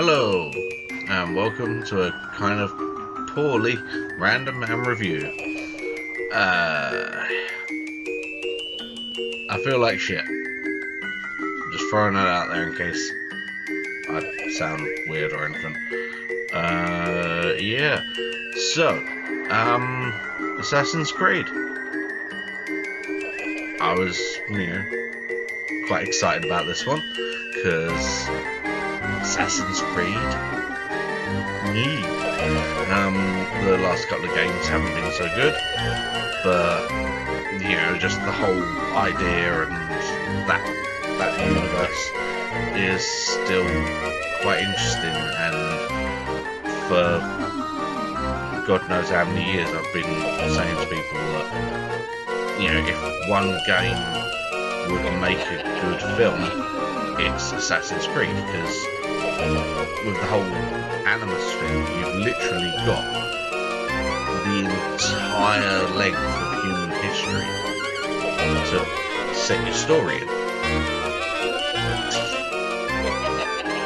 Hello, and welcome to a kind of poorly Randomman review. I feel like shit. Just throwing that out there in case I sound weird or anything. Yeah. So, Assassin's Creed. I was, quite excited about this one because Assassin's Creed. The last couple of games haven't been so good, but just the whole idea and that universe is still quite interesting. And for God knows how many years I've been saying to people that if one game would make a good film, it's Assassin's Creed, because with the whole Animus thing, you've literally got the entire length of human history to set your story in.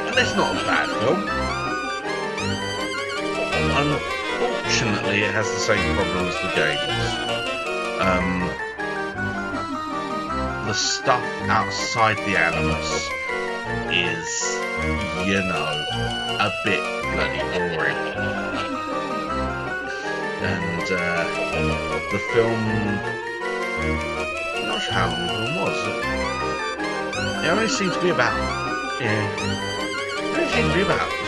And it's not a bad film. Unfortunately, it has the same problem as the games. The stuff outside the Animus is, a bit bloody boring. And the film, I'm not sure how long the film was. It only seemed to be about,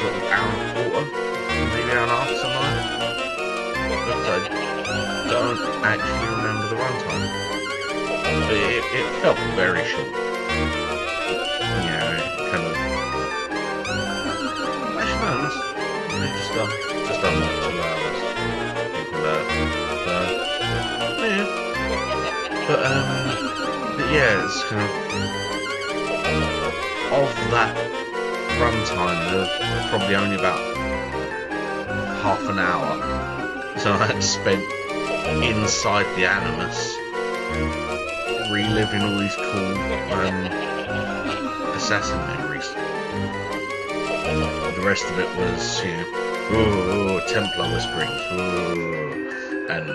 sort of an hour and a quarter, maybe an hour and a half, something like that. But I don't actually remember the runtime. But it felt very short. Kind of. Actually, no, it just done like 2 hours. But yeah, it's kind of that runtime. There's probably only about half an hour, so I had spent inside the Animus, reliving all these cool assassin memories. The rest of it was, Templar whisperings, and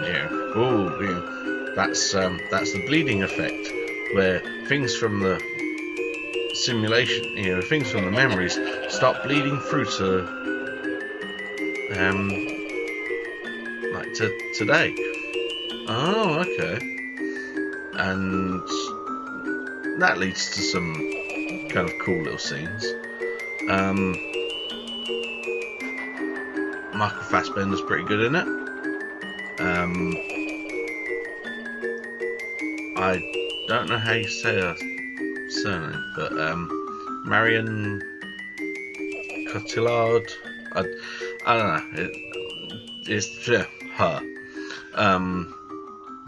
that's the bleeding effect, where things from the simulation, things from the memories start bleeding through to today. Oh, okay. And that leads to some kind of cool little scenes. Michael Fassbender's pretty good in it. I don't know how you say her surname, but Marion Cotillard. I don't know. It's her.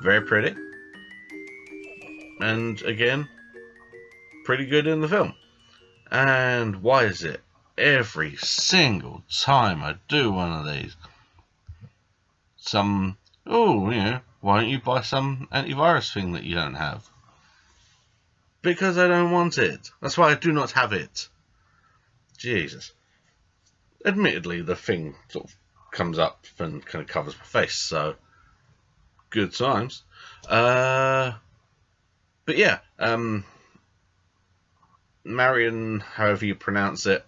Very pretty. And again, pretty good in the film. And why is it every single time I do one of these, why don't you buy some antivirus thing that you don't have? Because I don't want it. That's why I do not have it. Jesus. Admittedly, the thing sort of comes up and kind of covers my face, so good times. But yeah, Marion, however you pronounce it,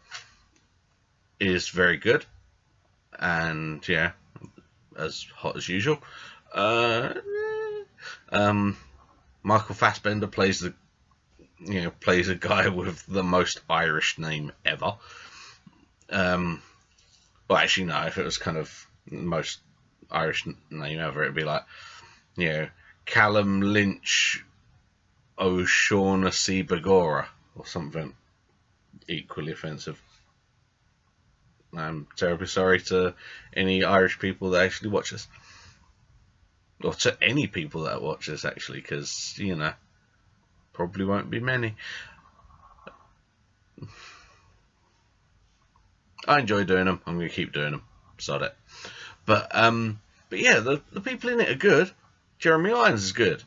is very good, and as hot as usual. Michael Fassbender plays a guy with the most Irish name ever. Well, actually, no. If it was kind of the most Irish name ever, it'd be like, Callum Lynch O'Shaughnessy Begora or something equally offensive. I'm terribly sorry to any Irish people that actually watch this, or to any people that watch this actually, because probably won't be many. I enjoy doing them. I'm going to keep doing them. Sod it. But yeah, the people in it are good. Jeremy Irons is good.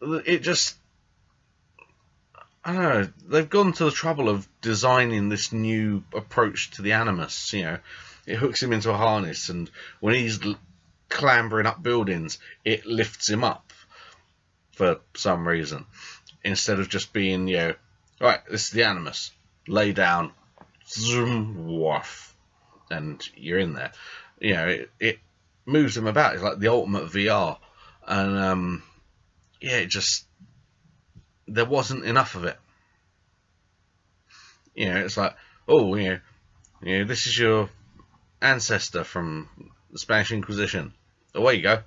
It just, I don't know, they've gone to the trouble of designing this new approach to the Animus. You know, it hooks him into a harness, and when he's clambering up buildings, it lifts him up for some reason, instead of just being, you know, right, this is the Animus, lay down, zoom, woof, and you're in there. You know, it moves him about. It's like the ultimate VR, and yeah, it just, there wasn't enough of it. You know, it's like, oh, you know, this is your ancestor from the Spanish Inquisition. Away you go.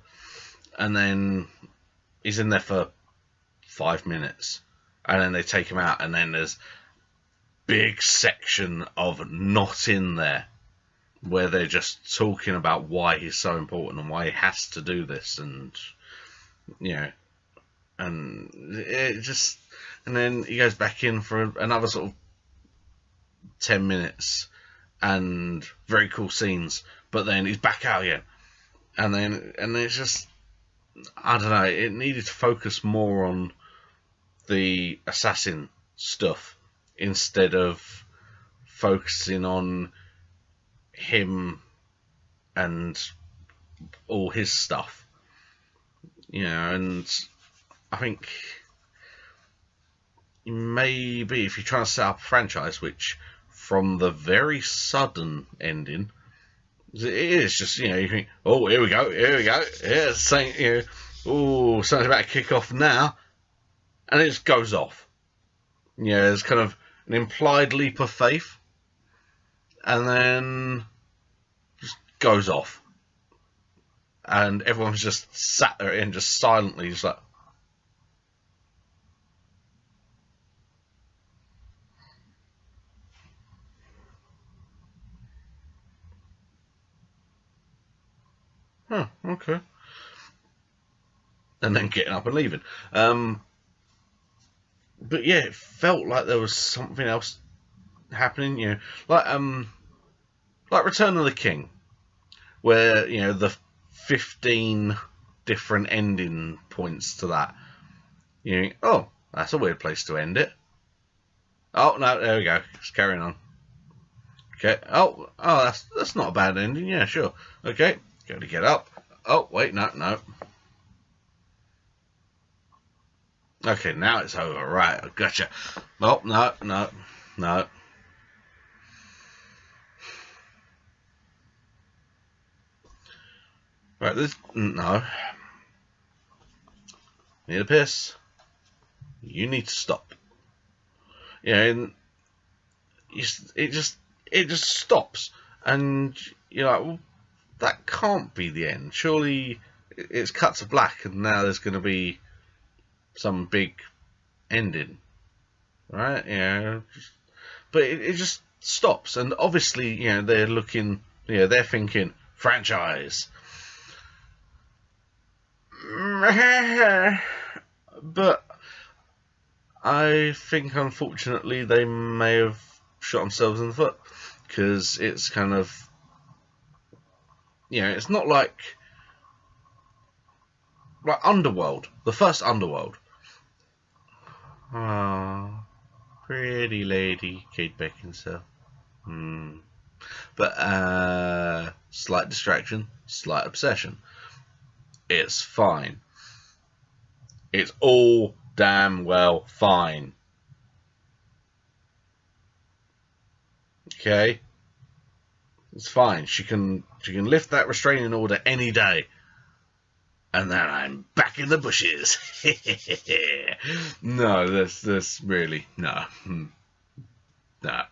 And then he's in there for 5 minutes, and then they take him out, and then there's big section of not in there where they're just talking about why he's so important and why he has to do this, and you know, and it just, and then he goes back in for another sort of 10 minutes and very cool scenes, but then he's back out again, and then it's just, I don't know, it needed to focus more on the assassin stuff instead of focusing on him and all his stuff. You know, and I think maybe if you're trying to set up a franchise, which from the very sudden ending, it is just, you know, you think, oh, here we go, yeah, saying, you know, oh, something's about to kick off now, and it just goes off. You know, there's kind of an implied leap of faith, and then just goes off, and everyone's just sat there and just silently just like, huh, okay, and then getting up and leaving. But yeah, it felt like there was something else happening. You know, like Return of the King, where, you know, the 15 different ending points to that. You think, oh, that's a weird place to end it. Oh no, there we go. Just carrying on. Okay. Oh, that's not a bad ending. Yeah, sure. Okay, go to get up. Oh wait, no. Okay, now it's over. Right, I gotcha. Oh, no. Right, this, no. Need a piss. You need to stop. Yeah, and it just stops, and you're like, well, that can't be the end. Surely it's cut to black, and now there's going to be some big ending, right? Yeah, but it just stops, and obviously, you know, they're looking, you know, they're thinking franchise, but I think unfortunately they may have shot themselves in the foot, because it's kind of, you know, it's not like Underworld, the first Underworld. Oh, pretty lady, Kate Beckinsale. But slight distraction, slight obsession. It's fine. It's all damn well fine. Okay, it's fine. She can lift that restraining order any day. And then I'm back in the bushes. No, that's really no. But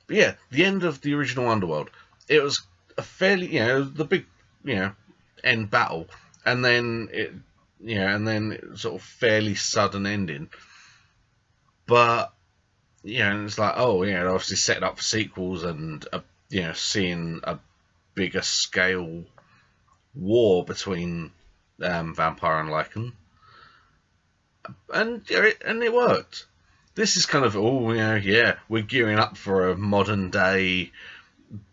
yeah, the end of the original Underworld. It was a fairly, you know, the big, you know, end battle, and then it, you know, and then it sort of fairly sudden ending. But you know, it's like, oh, you know, obviously setting up for sequels and you know, seeing a bigger scale war between Vampire and Lycan, and it worked. This is kind of, oh, you know, yeah, we're gearing up for a modern day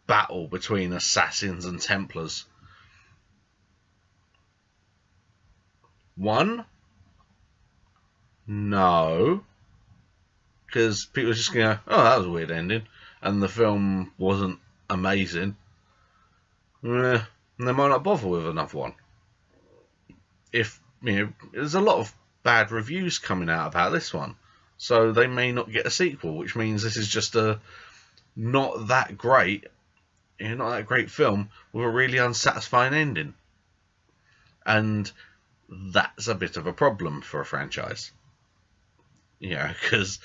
battle between assassins and Templars. One, No, because people are just going to go, oh, that was a weird ending, and the film wasn't amazing. And they might not bother with another one. If, you know, there's a lot of bad reviews coming out about this one, so they may not get a sequel, which means this is just a not that great, not that great film with a really unsatisfying ending, and that's a bit of a problem for a franchise. Because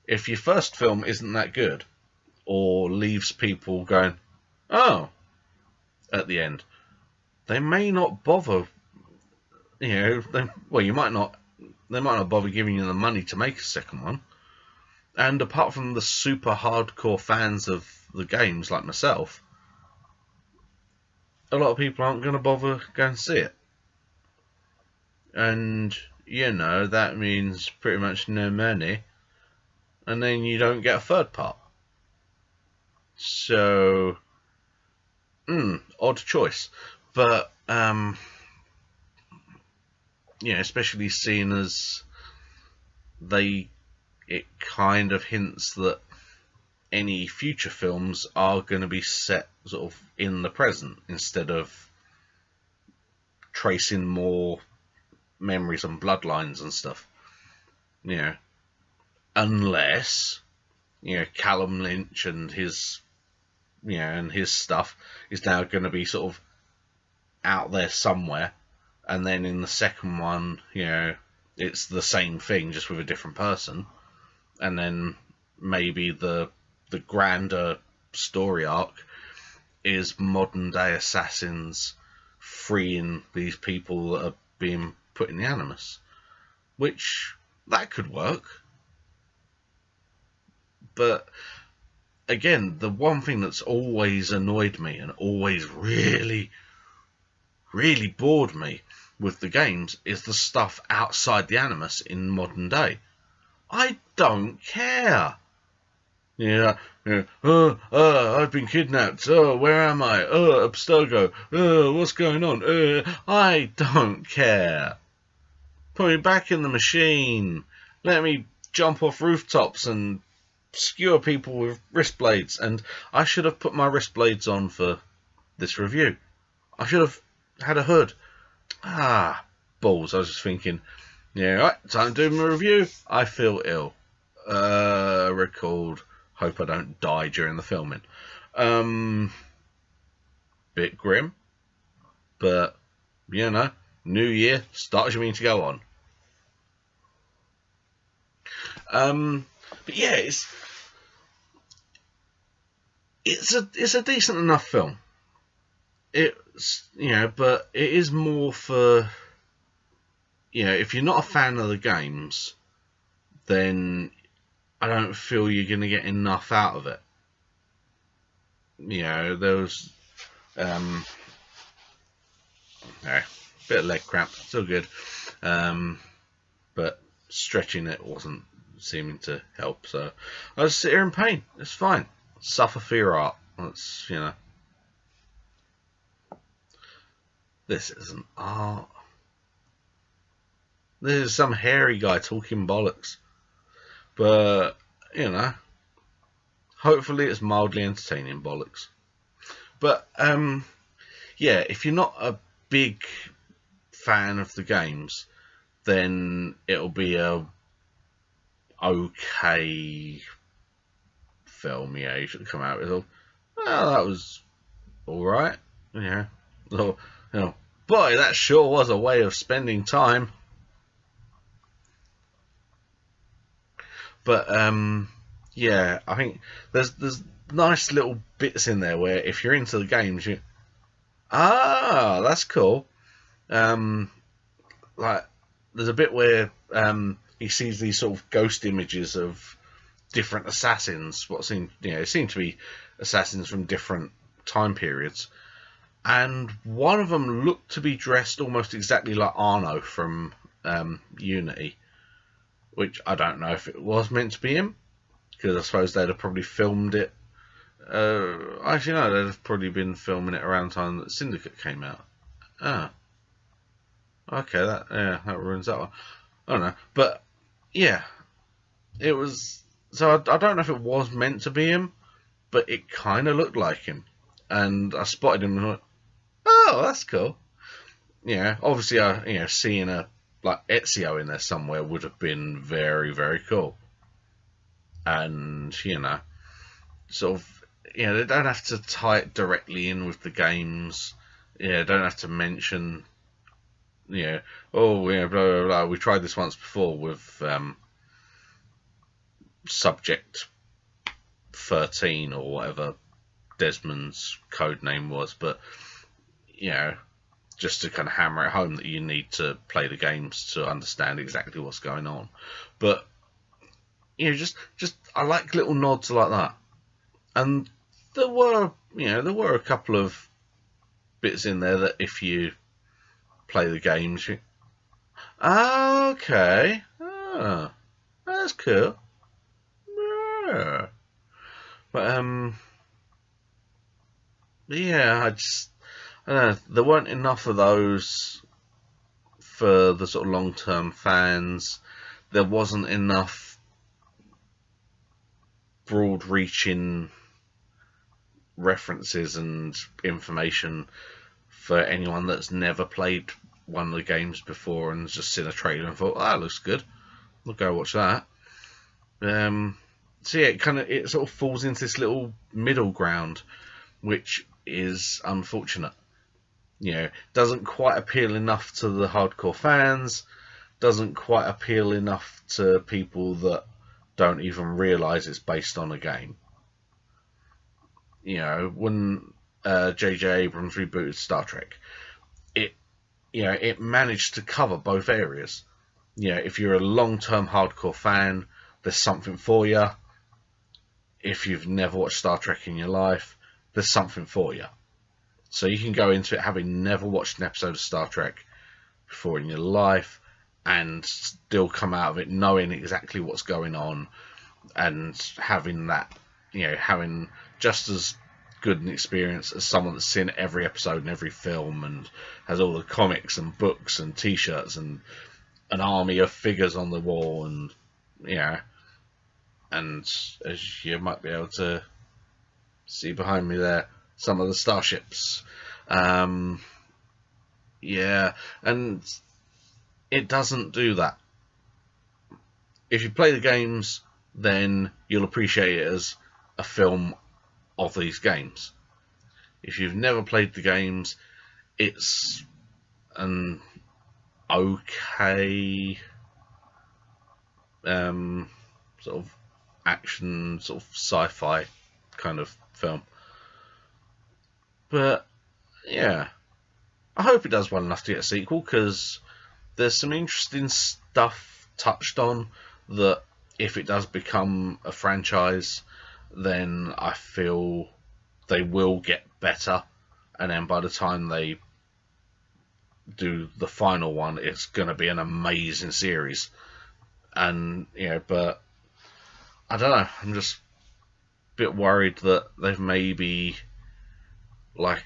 if your first film isn't that good, or leaves people going, oh, at the end, they may not bother. They might not bother giving you the money to make a second one. And apart from the super hardcore fans of the games like myself, a lot of people aren't going to bother going to see it. And, that means pretty much no money. And then you don't get a third part. So, odd choice. But, especially seeing as it kind of hints that any future films are going to be set sort of in the present instead of tracing more memories and bloodlines and stuff. Unless, Callum Lynch and his stuff is now going to be sort of out there somewhere, and then in the second one, it's the same thing just with a different person, and then maybe the grander story arc is modern day assassins freeing these people that are being put in the Animus, which that could work. But again, the one thing that's always annoyed me and always really, really bored me with the games is the stuff outside the Animus in modern day. I don't care. I've been kidnapped. Oh, where am I? Oh, Abstergo. Oh, what's going on? I don't care. Put me back in the machine. Let me jump off rooftops and skewer people with wrist blades. And I should have put my wrist blades on for this review. I should have had a hood. Balls. I was just thinking, right, time to do my review. I feel ill. Recalled. Hope I don't die during the filming. Bit grim, but new year, start as you mean to go on. But yeah, it's a decent enough film. It's but it is more for if you're not a fan of the games, then I don't feel you're going to get enough out of it. There was a bit of leg cramp, still good, but stretching it wasn't seeming to help, so I just sit here in pain. It's fine. Suffer for your art. That's this isn't art. This is some hairy guy talking bollocks. But, hopefully it's mildly entertaining bollocks. But, yeah, if you're not a big fan of the games, then it'll be a okay film. You should come out with well, that was alright. Boy, that sure was a way of spending time. But yeah, I think there's nice little bits in there where if you're into the games, that's cool. Like there's a bit where he sees these sort of ghost images of different assassins. It seemed to be assassins from different time periods, and one of them looked to be dressed almost exactly like Arno from Unity. Which I don't know if it was meant to be him, because I suppose they'd have probably filmed it. Actually, no, they'd have probably been filming it around the time that Syndicate came out. Okay, that ruins that one. I don't know, but yeah, it was. So I don't know if it was meant to be him, but it kind of looked like him, and I spotted him and went, "Oh, that's cool." Yeah, obviously, seeing a like Ezio in there somewhere would have been very, very cool, and sort of, they don't have to tie it directly in with the games. Yeah, don't have to mention, oh, yeah, blah blah blah. We tried this once before with Subject 13 or whatever Desmond's code name was, but just to kind of hammer it home that you need to play the games to understand exactly what's going on. But just I like little nods like that, and there were a couple of bits in there that if you play the games, okay, that's cool. Yeah. But yeah, I don't know, there weren't enough of those for the sort of long-term fans. There wasn't enough broad-reaching references and information for anyone that's never played one of the games before and just seen a trailer and thought, "Oh, that looks good. We'll go watch that." So yeah, it sort of falls into this little middle ground, which is unfortunate. Doesn't quite appeal enough to the hardcore fans, doesn't quite appeal enough to people that don't even realise it's based on a game. When J.J. Abrams rebooted Star Trek, it managed to cover both areas. If you're a long-term hardcore fan, there's something for you. If you've never watched Star Trek in your life, there's something for you. So you can go into it having never watched an episode of Star Trek before in your life and still come out of it knowing exactly what's going on and having that, having just as good an experience as someone that's seen every episode and every film and has all the comics and books and t-shirts and an army of figures on the wall, and and as you might be able to see behind me there, some of the starships. Yeah, and it doesn't do that. If you play the games, then you'll appreciate it as a film of these games. If you've never played the games, it's an okay sort of action, sort of sci-fi kind of film. But yeah, I hope it does well enough to get a sequel, because there's some interesting stuff touched on that if it does become a franchise, then I feel they will get better, and then by the time they do the final one, it's going to be an amazing series. And but I don't know, I'm just a bit worried that they've maybe, like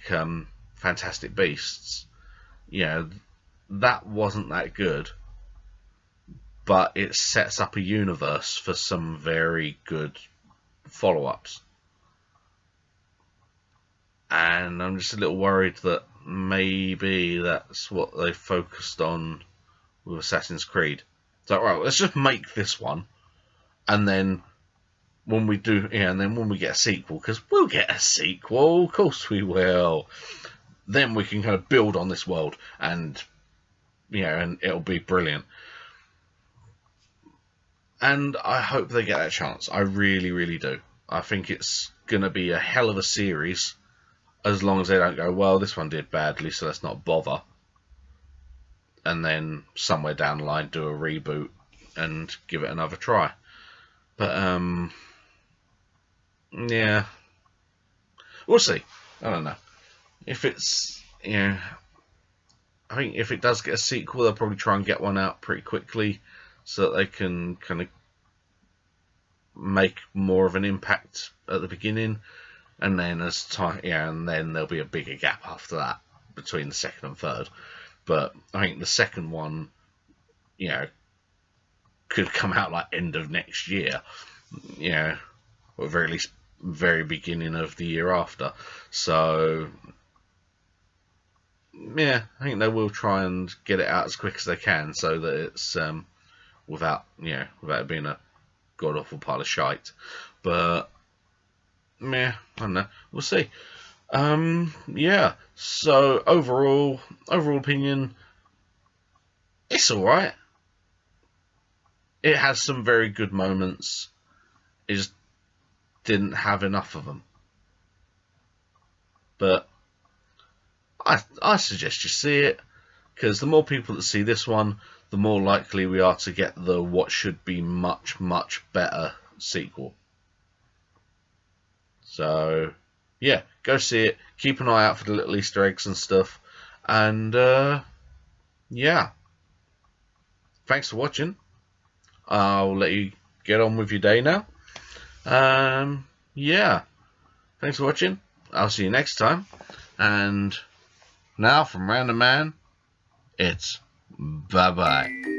Fantastic Beasts, that wasn't that good, but it sets up a universe for some very good follow-ups. And I'm just a little worried that maybe that's what they focused on with Assassin's Creed. So, right, let's just make this one, and then when we do, and then when we get a sequel, because we'll get a sequel, of course we will, then we can kind of build on this world, and and it'll be brilliant. And I hope they get that chance. I really, really do. I think it's going to be a hell of a series, as long as they don't go, well, this one did badly, so let's not bother. And then somewhere down the line do a reboot and give it another try. But, yeah. We'll see. I don't know. If it's, I think if it does get a sequel, they'll probably try and get one out pretty quickly, so that they can kind of make more of an impact at the beginning, and then as time, and then there'll be a bigger gap after that between the second and third. But I think the second one, could come out like end of next year, you know, or at very least very beginning of the year after. So yeah, I think they will try and get it out as quick as they can, so that it's without it being a god awful pile of shite. But yeah, I don't know. We'll see. Yeah. So overall opinion, it's all right. It has some very good moments. It just didn't have enough of them. But I suggest you see it, because the more people that see this one, the more likely we are to get the what should be much, much better sequel. So yeah, go see it. Keep an eye out for the little Easter eggs and stuff. And yeah, thanks for watching. I'll let you get on with your day now. Yeah, thanks for watching. I'll see you next time. And now from Randomman, it's bye-bye.